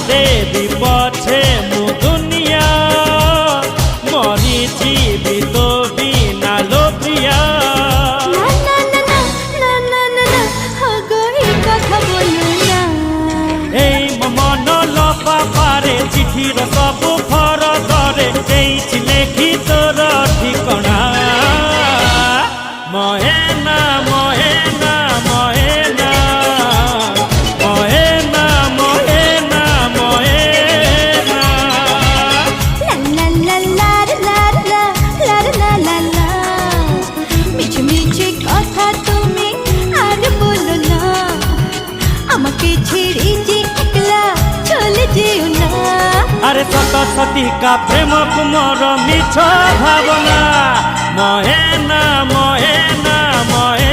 देवी पछे मु दुनिया मरी जीवी तो बिना लो प्रिया मन लपा पारे चिठीर सबु फर धरे लेखी तोर ठिकणा महेना महेना महेना महेना महेना महेना মিছে মিছে কথা তুমি আর বলো না আমাকে ছেড়ে যে একলা চলে যেও না अरे सत सती का प्रेम कुमार मिछ भावना महेना महेना महेना